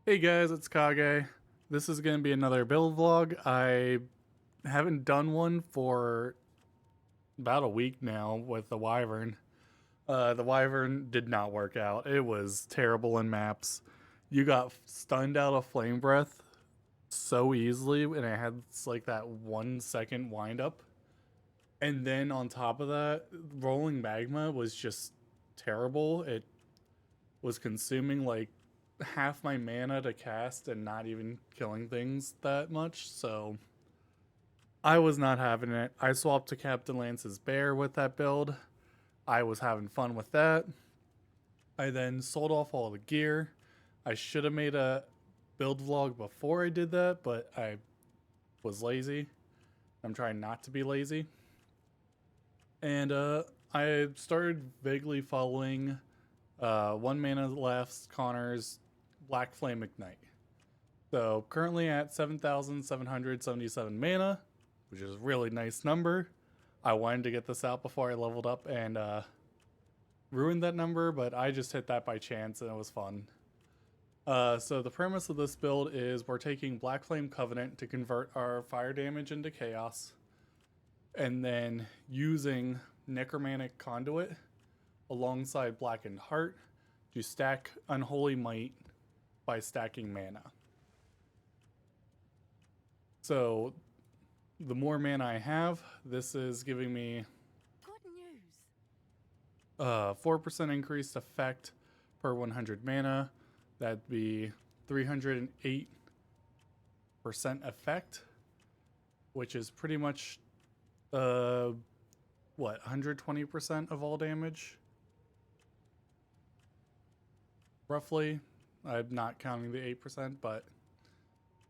Hey guys, it's Kage. This is going to be another build vlog. I haven't done one for about a week now with the Wyvern. The Wyvern did not work out. It was terrible in maps. You got stunned out of flame breath so easily, and it had like that 1 second wind up. And then on top of that, rolling magma was just terrible. It was consuming like half my mana to cast and not even killing things that much, so I was not having it. I swapped to Captain Lance's Bear with that build. I was having fun with that. I then sold off all the gear. I should have made a build vlog before I did that, but I was lazy. I'm trying not to be lazy. And I started vaguely following 1 mana left Connor's Blackflame Ignite. So currently at 7,777 mana, which is a really nice number. I wanted to get this out before I leveled up and ruined that number, but I just hit that by chance and it was fun. So the premise of this build is we're taking Blackflame Covenant to convert our fire damage into chaos, and then using Necromantic Conduit alongside Blackened Heart to stack Unholy Might by stacking mana. So the more mana I have, this is giving me Good news. 4% increased effect per 100 mana. That'd be 308% effect, which is pretty much, what, 120% of all damage? Roughly. I'm not counting the 8%, but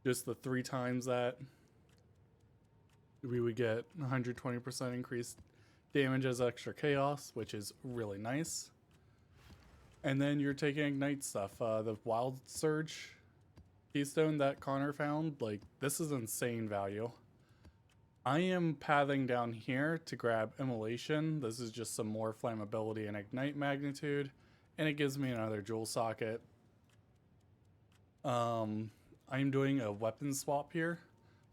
just the 3 times that, we would get 120% increased damage as extra chaos, which is really nice. And then you're taking ignite stuff. The wild surge keystone that Connor found, like, this is insane value. I am pathing down here to grab immolation. This is just some more flammability and ignite magnitude, and it gives me another jewel socket. I'm doing a weapon swap here.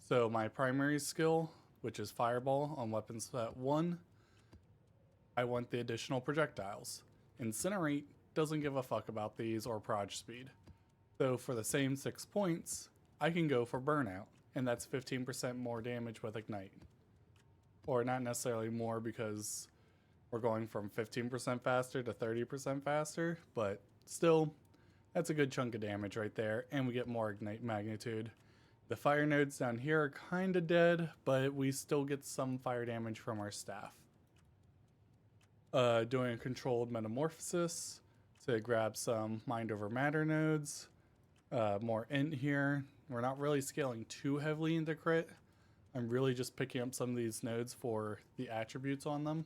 So my primary skill, which is fireball on weapons set 1, I want the additional projectiles. Incinerate doesn't give a fuck about these or proj speed. So for the same 6 points, I can go for burnout, and that's 15% more damage with ignite. Or not necessarily more, because we're going from 15% faster to 30% faster, but still, that's a good chunk of damage right there, and we get more ignite magnitude. The fire nodes down here are kind of dead, but we still get some fire damage from our staff. Doing a controlled metamorphosis to grab some mind over matter nodes. More int here. We're not really scaling too heavily into crit. I'm really just picking up some of these nodes for the attributes on them.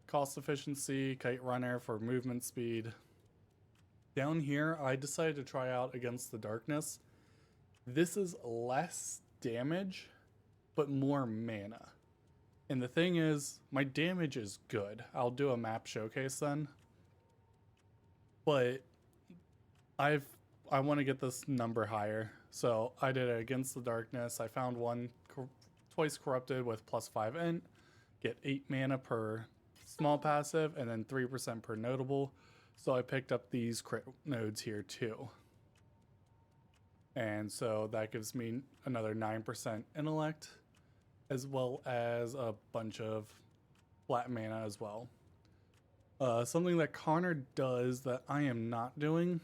Cost efficiency, kite runner for movement speed. Down here, I decided to try out Against the Darkness. This is less damage, but more mana. And the thing is, my damage is good. I'll do a map showcase then. But I want to get this number higher. So I did it Against the Darkness. I found one twice corrupted with +5 int. Get 8 mana per small passive and then 3% per notable. So I picked up these crit nodes here too. And so that gives me another 9% intellect, as well as a bunch of flat mana as well. Something that Connor does that I am not doing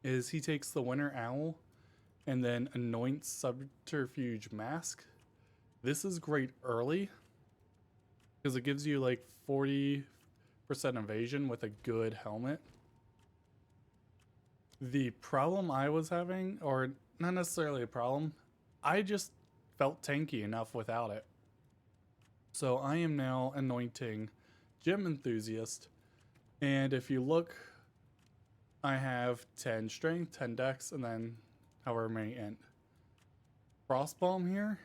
is he takes the Winter Owl and then anoints Subterfuge Mask. This is great early because it gives you like 40% evasion with a good helmet. The problem I was having, or not necessarily a problem, I just felt tanky enough without it. So I am now anointing Gem Enthusiast, and if you look, I have 10 strength, 10 dex, and then however many int. Frostbomb here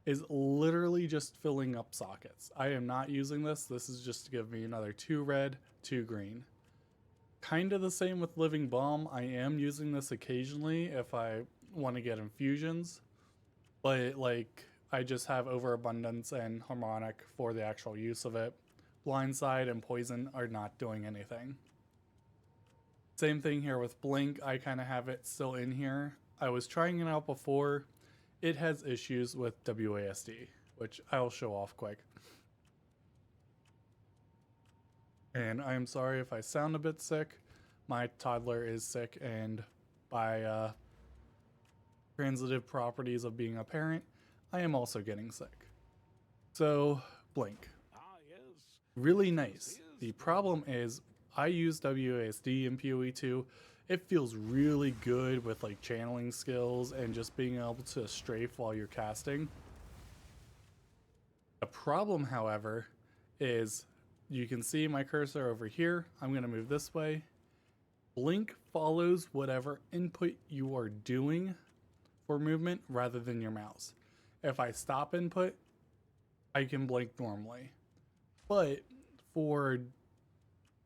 is literally just filling up sockets. I am not using this. This is just to give me another 2 red, 2 green. Kind of the same with Living Bomb. I am using this occasionally if I want to get infusions, but like I just have overabundance and harmonic for the actual use of it. Blindside and poison are not doing anything. Same thing here with Blink. I kind of have it still in here. I was trying it out before. It has issues with WASD, which I'll show off quick. And I am sorry if I sound a bit sick. My toddler is sick, and by transitive properties of being a parent, I am also getting sick. So, Blink. Really nice. The problem is, I use WASD in PoE2. It feels really good with like channeling skills and just being able to strafe while you're casting. The problem, however, is you can see my cursor over here. I'm going to move this way. Blink follows whatever input you are doing for movement rather than your mouse. If I stop input, I can blink normally. But for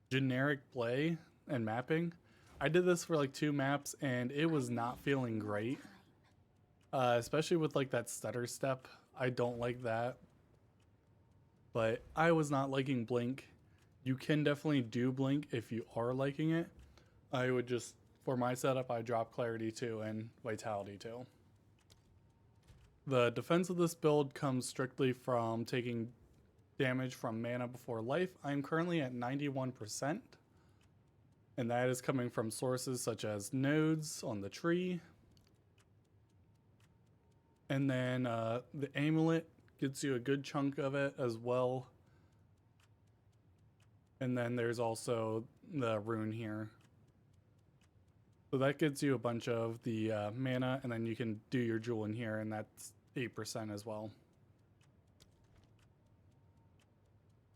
generic play and mapping, I did this for like 2 maps and it was not feeling great. Especially with like that stutter step. I don't like that. But I was not liking Blink. You can definitely do Blink if you are liking it. I would just, for my setup, I drop Clarity 2 and Vitality 2. The defense of this build comes strictly from taking damage from mana before life. I'm currently at 91%. And that is coming from sources such as nodes on the tree. And then the amulet gets you a good chunk of it as well. And then there's also the rune here. So that gets you a bunch of the mana, and then you can do your jewel in here, and that's 8% as well.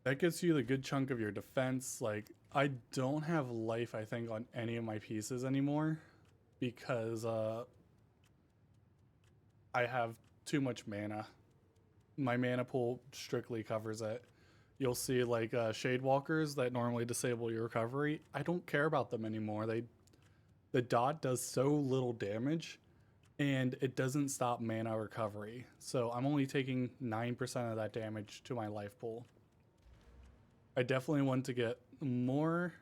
That gets you the good chunk of your defense. Like, I don't have life, I think, on any of my pieces anymore because I have too much mana. My mana pool strictly covers it. You'll see like Shade Walkers that normally disable your recovery. I don't care about them anymore. The dot does so little damage and it doesn't stop mana recovery. So I'm only taking 9% of that damage to my life pool. I definitely want to get more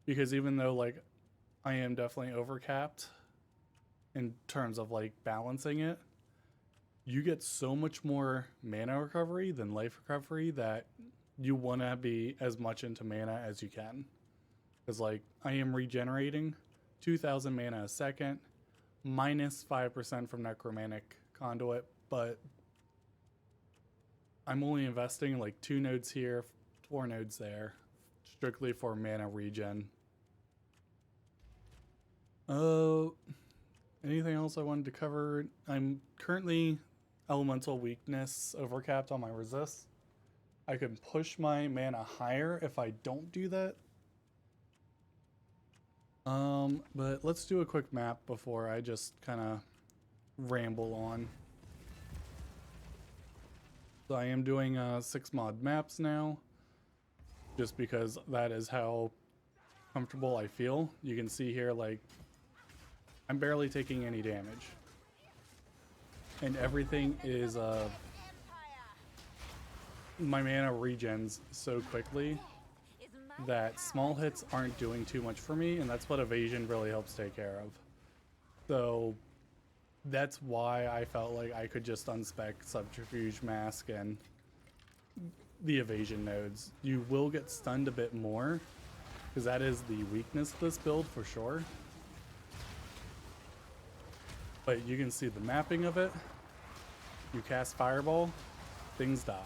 because even though like I am definitely overcapped in terms of like balancing it, you get so much more mana recovery than life recovery that you want to be as much into mana as you can. Because like I am regenerating 2,000 mana a second, minus 5% from Necromantic Conduit, but I'm only investing like 2 nodes here, 4 nodes there, strictly for mana regen. Anything else I wanted to cover? I'm currently elemental weakness overcapped on my resist. I can push my mana higher if I don't do that. But let's do a quick map before I just kind of ramble on. So I am doing 6 mod maps now, just because that is how comfortable I feel. You can see here, like, I'm barely taking any damage. And everything is, my mana regens so quickly that small hits aren't doing too much for me, and that's what evasion really helps take care of. So that's why I felt like I could just unspec Subterfuge Mask and the evasion nodes. You will get stunned a bit more, because that is the weakness of this build for sure. But you can see the mapping of it. You cast Fireball, things die.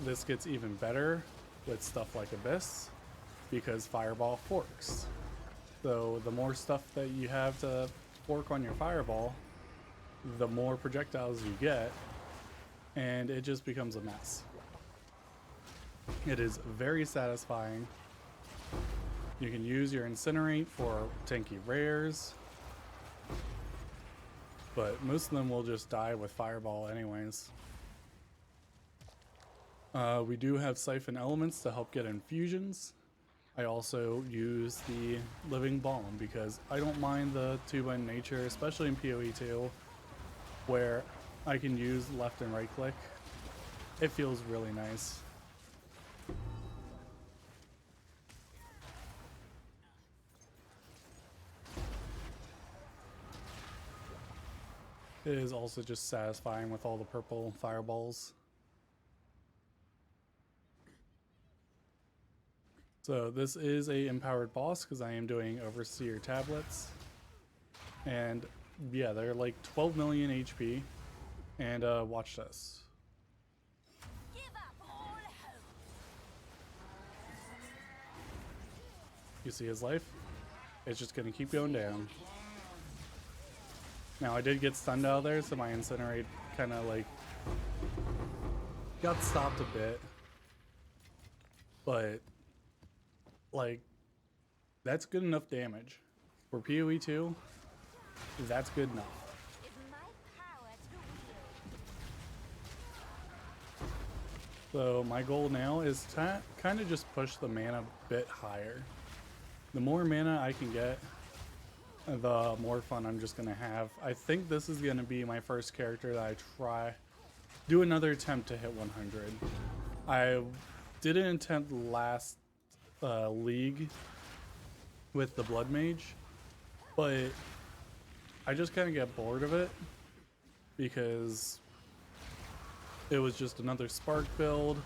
This gets even better with stuff like Abyss, because Fireball forks. So the more stuff that you have to fork on your Fireball, the more projectiles you get, and it just becomes a mess. It is very satisfying. You can use your Incinerate for tanky rares, but most of them will just die with Fireball anyways. We do have Siphon Elements to help get infusions. I also use the Living Balm because I don't mind the 2-button nature, especially in PoE 2, where I can use left and right click. It feels really nice. It is also just satisfying with all the purple fireballs. So this is a empowered boss because I am doing Overseer tablets. And yeah, they're like 12 million HP. And watch this. You see his life? It's just gonna keep going down. Now I did get stunned out of there, so my Incinerate kind of like got stopped a bit. But like, that's good enough damage. For PoE 2, that's good enough. So my goal now is to kind of just push the mana a bit higher. The more mana I can get, the more fun I'm just gonna have. I think this is gonna be my first character that I do another attempt to hit 100. I did an attempt last league with the Blood Mage, but I just kind of get bored of it because it was just another Spark build.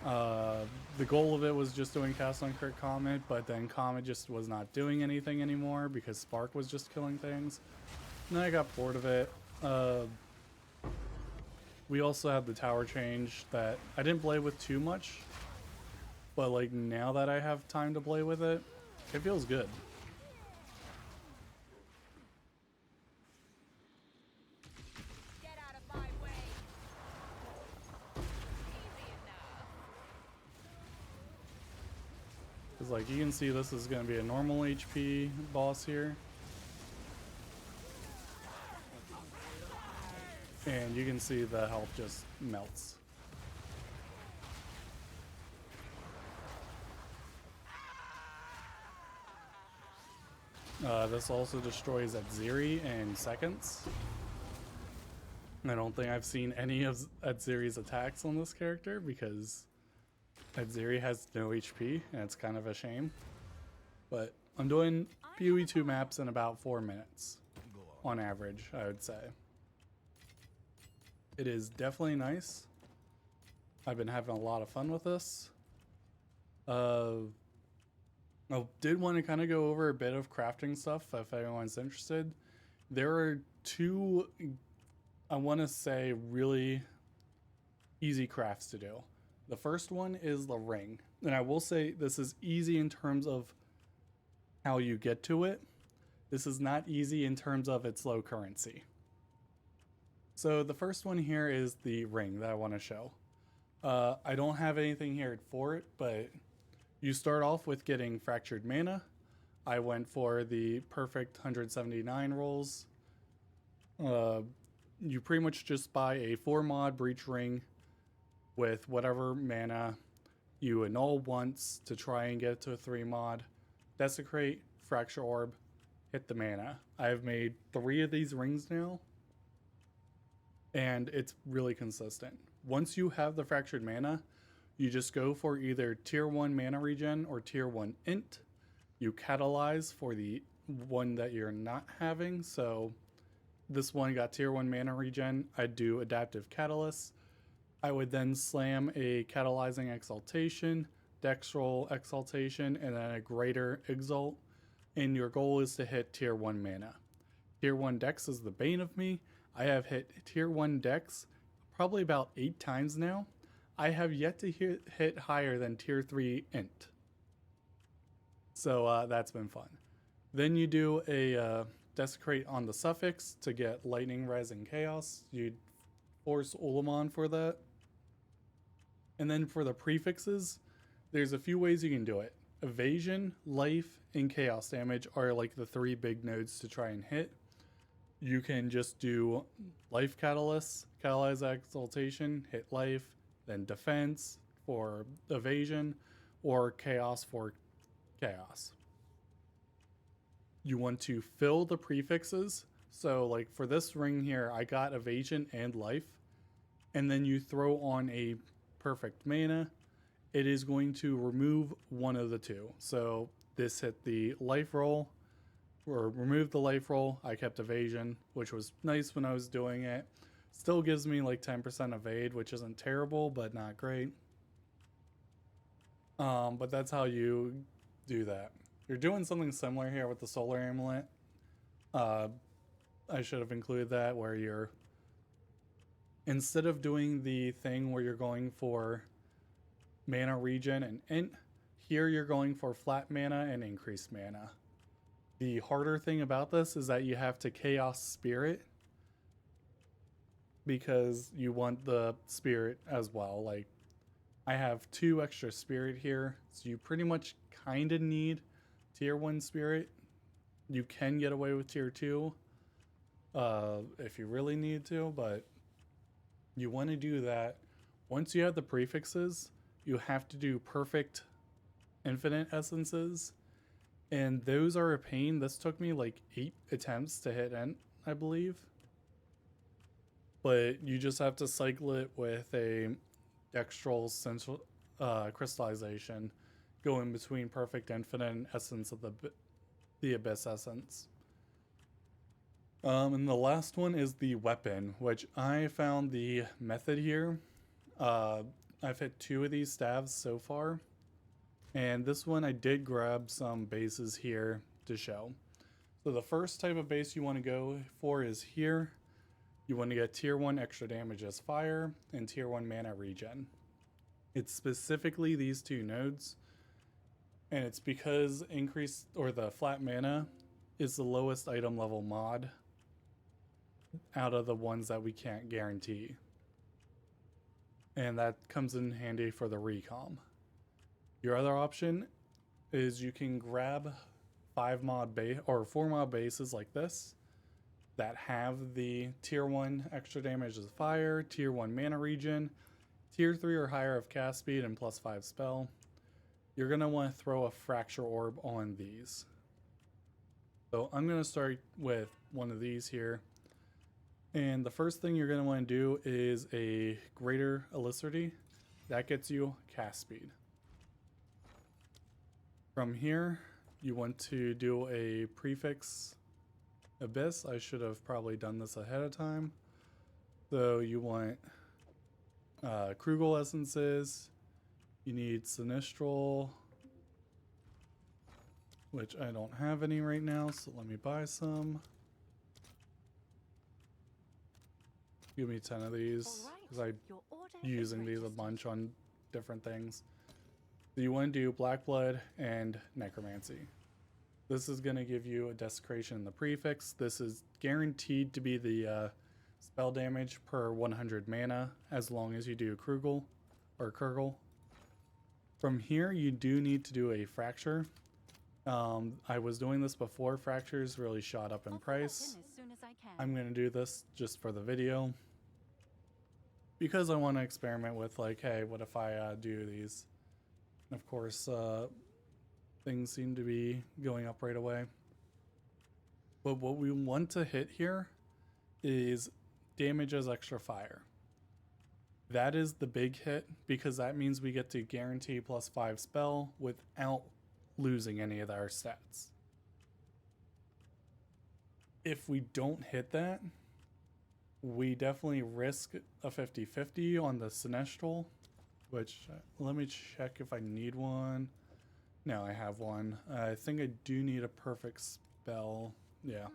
The goal of it was just doing Cast on Crit Comet, but then Comet just was not doing anything anymore because Spark was just killing things. And then I got bored of it. We also had the tower change that I didn't play with too much, but like now that I have time to play with it, it feels good. Because like you can see, this is going to be a normal HP boss here. And you can see the health just melts. This also destroys Atziri in seconds. I don't think I've seen any of Atziri's attacks on this character because Atziri has no HP, and it's kind of a shame. But I'm doing PoE 2 maps in about 4 minutes on average, I would say. It is definitely nice. I've been having a lot of fun with this. I did want to kind of go over a bit of crafting stuff if anyone's interested. There are 2, I want to say, really easy crafts to do. The first one is the ring. And I will say this is easy in terms of how you get to it. This is not easy in terms of its low currency. So the first one here is the ring that I want to show. I don't have anything here for it, but you start off with getting fractured mana. I went for the perfect 179 rolls. You pretty much just buy a 4-mod breach ring with whatever mana you annul once to try and get to a 3-mod. Desecrate, fracture orb, hit the mana. I've made 3 of these rings now, and it's really consistent. Once you have the fractured mana, you just go for either tier 1 mana regen or tier 1 int. You catalyze for the one that you're not having. So this one got tier 1 mana regen. I'd do adaptive catalyst. I would then slam a catalyzing exaltation, dex roll exaltation, and then a greater exalt. And your goal is to hit tier 1 mana. Tier 1 dex is the bane of me. I have hit tier 1 dex probably about 8 times now. I have yet to hit higher than tier 3 int. So that's been fun. Then you do a desecrate on the suffix to get lightning, res, and chaos. You'd force Ulamon for that. And then for the prefixes, there's a few ways you can do it. Evasion, life, and chaos damage are like the 3 big nodes to try and hit. You can just do life catalyst, catalyze exaltation, hit life, then defense for evasion, or chaos for chaos. You want to fill the prefixes. So like for this ring here, I got evasion and life, and then you throw on a perfect mana. It is going to remove one of the two. So this hit the life roll, or remove the life roll. I kept evasion, which was nice when I was doing it. Still gives me like 10% evade, which isn't terrible, but not great. But that's how you do that. You're doing something similar here with the solar amulet. I should have included that, where you're, instead of doing the thing where you're going for mana regen and int, here you're going for flat mana and increased mana. The harder thing about this is that you have to chaos spirit, because you want the spirit as well. Like, I have 2 extra spirit here, so you pretty much kind of need tier 1 spirit. You can get away with tier 2 if you really need to, but you want to do that. Once you have the prefixes, you have to do perfect infinite essences, and those are a pain. This took me like 8 attempts to hit int, I believe. But you just have to cycle it with a dextral central crystallization, going between perfect infinite and essence of the abyss essence. And the last one is the weapon, which I found the method here. I've hit 2 of these staves so far, and this one I did grab some bases here to show. So the first type of base you want to go for is here. You want to get tier 1 extra damage as fire and tier 1 mana regen. It's specifically these 2 nodes, and it's because increased, or the flat mana is the lowest item level mod out of the ones that we can't guarantee. And that comes in handy for the recom. Your other option is you can grab 5 mod base or 4 mod bases like this that have the tier 1 extra damage as fire, tier 1 mana regen, tier 3 or higher of cast speed, and +5 spell. You're going to want to throw a fracture orb on these. So I'm going to start with one of these here. And the first thing you're going to want to do is a greater elicity. That gets you cast speed. From here, you want to do a prefix abyss. I should have probably done this ahead of time. So you want Krugel essences. You need Sinistral, which I don't have any right now, so let me buy some. Give me 10 of these, because I'm using these a bunch on different things. So you want to do Black Blood and Necromancy. This is going to give you a Desecration in the prefix. This is guaranteed to be the spell damage per 100 mana, as long as you do Krugel or Kurgle. From here, you do need to do a Fracture. I was doing this before Fractures really shot up in price. I'm going to do this just for the video, because I want to experiment with, like, hey, what if I do these? And of course, things seem to be going up right away. But what we want to hit here is damage as extra fire. That is the big hit, because that means we get to guarantee +5 spell without losing any of our stats. If we don't hit that, we definitely risk a 50-50 on the Sinestral, which, let me check if I need one. No, I have one. I think I do need a perfect spell. Yeah.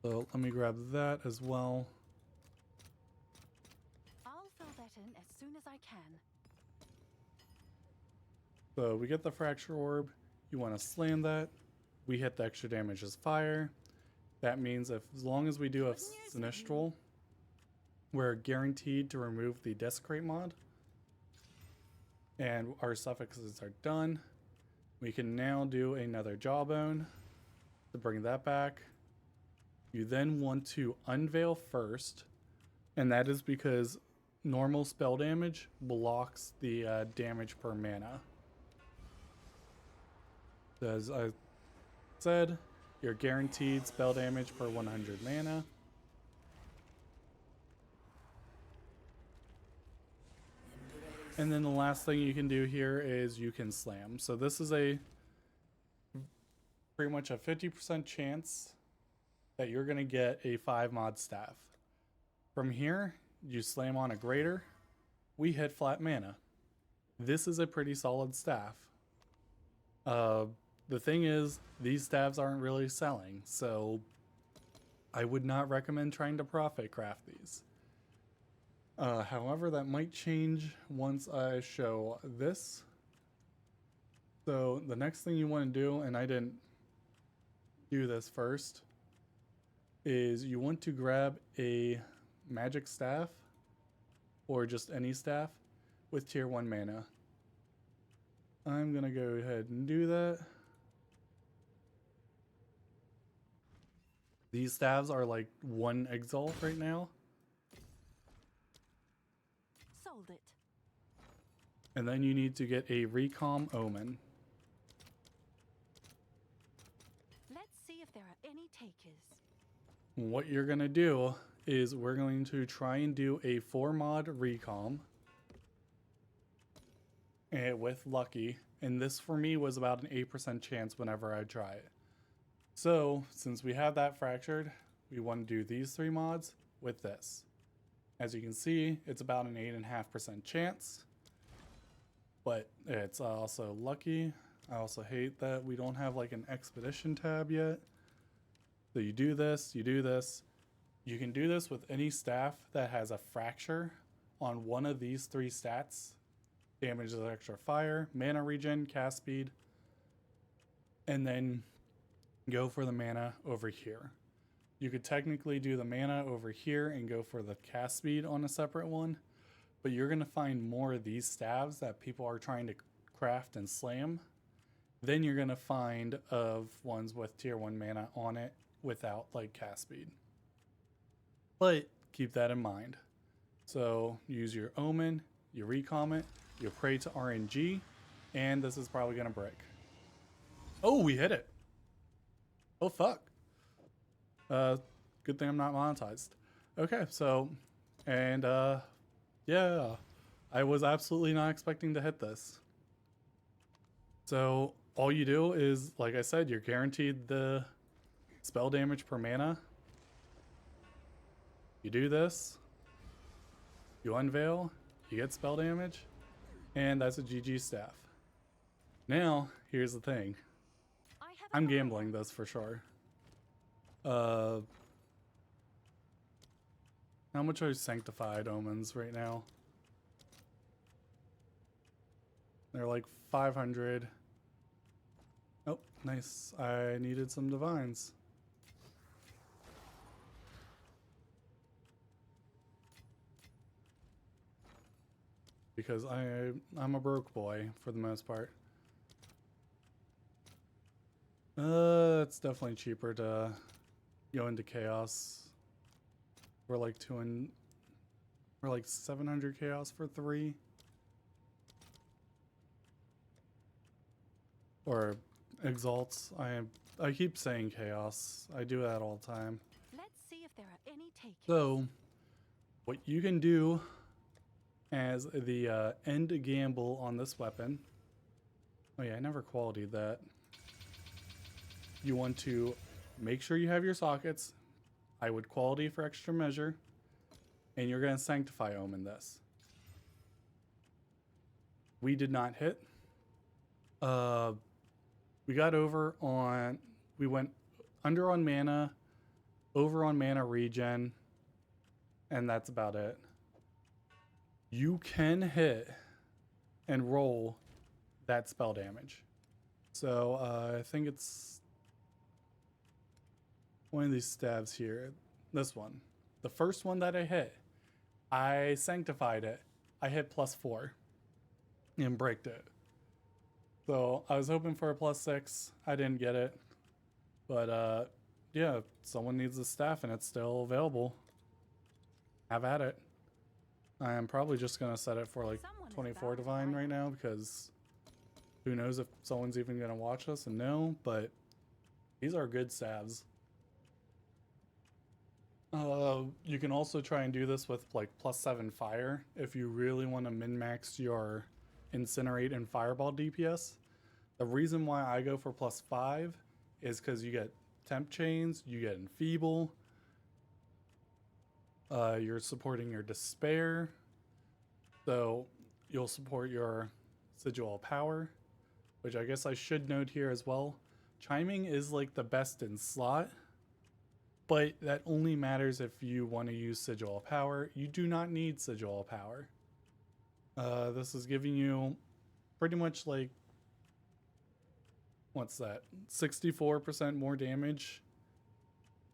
So let me grab that as well. I'll fill that in as soon as I can. So we get the Fracture Orb. You want to slam that. We hit the extra damage as fire. That means as long as we do a Sinistral, we're guaranteed to remove the Desecrate mod. And our suffixes are done. We can now do another Jawbone to bring that back. You then want to unveil first, and that is because normal spell damage blocks the damage per mana. As I said, you're guaranteed spell damage per 100 mana. And then the last thing you can do here is you can slam. So this is a pretty much a 50% chance that you're going to get a 5 mod staff. From here, you slam on a greater, we hit flat mana. This is a pretty solid staff. The thing is, these staffs aren't really selling, so I would not recommend trying to profit craft these. However, that might change once I show this. So the next thing you want to do, and I didn't do this first, is you want to grab a magic staff or just any staff with tier 1 mana. I'm gonna go ahead and do that. These staves are like 1 exalt right now. Sold it. And then you need to get a recom omen. Let's see if there are any takers. What you're gonna do is we're going to try and do a 4 mod recom with lucky, and this for me was about an 8% chance whenever I try it. So since we have that fractured, we want to do these 3 mods with this. As you can see, it's about an 8.5% chance, but it's also lucky. I also hate that we don't have like an expedition tab yet. So you do this, you do this. You can do this with any staff that has a fracture on one of these 3 stats. Damage is extra fire, mana regen, cast speed, and then go for the mana over here. You could technically do the mana over here and go for the cast speed on a separate one, but you're going to find more of these staves that people are trying to craft and slam. Then you're going to find of ones with tier 1 mana on it without like cast speed. But keep that in mind. So use your omen, you recom it, you pray to RNG, and this is probably going to break. Oh, we hit it. Oh, fuck. Good thing I'm not monetized. Okay, so, and yeah, I was absolutely not expecting to hit this. So all you do is, like I said, you're guaranteed the spell damage per mana. You do this, you unveil, you get spell damage, and that's a GG staff. Now, here's the thing. I'm gambling this for sure. How much are sanctified omens right now? They're like 500. Oh, nice. I needed some divines. Because I'm a broke boy for the most part. It's definitely cheaper to go into chaos. We're like 700 chaos for 3. Or exalts. I keep saying chaos. I do that all the time. Let's see if there are any takers. So what you can do as the end gamble on this weapon. Oh yeah, I never qualityed that. You want to make sure you have your sockets. I would quality for extra measure, and you're going to sanctify omen this. We did not hit. We got over on, we went under on mana, over on mana regen, and that's about it. You can hit and roll that spell damage. So I think it's one of these stabs here. This one. The first one that I hit, I sanctified it. I hit +4 and braked it. So I was hoping for a +6. I didn't get it. But yeah, someone needs the staff and it's still available. Have at it. I am probably just gonna set it for like Someone is 24 bound to divine find right it. now because who knows if someone's even gonna watch us and know, but these are good salves. You can also try and do this with like +7 fire if you really want to min-max your incinerate and fireball DPS. The reason why I go for +5 is because you get temp chains, you get enfeeble, you're supporting your despair, so you'll support your sigil of power, which I guess I should note here as well. Chiming is like the best in slot, but that only matters if you want to use sigil of power. You do not need sigil of power. This is giving you pretty much like, what's that, 64% more damage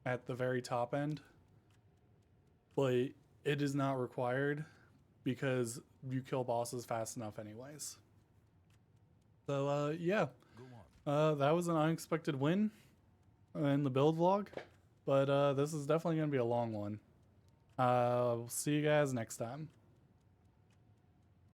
at the very top end, but it is not required because you kill bosses fast enough anyways. So yeah, that was an unexpected win in the build vlog, but this is definitely going to be a long one. We'll see you guys next time.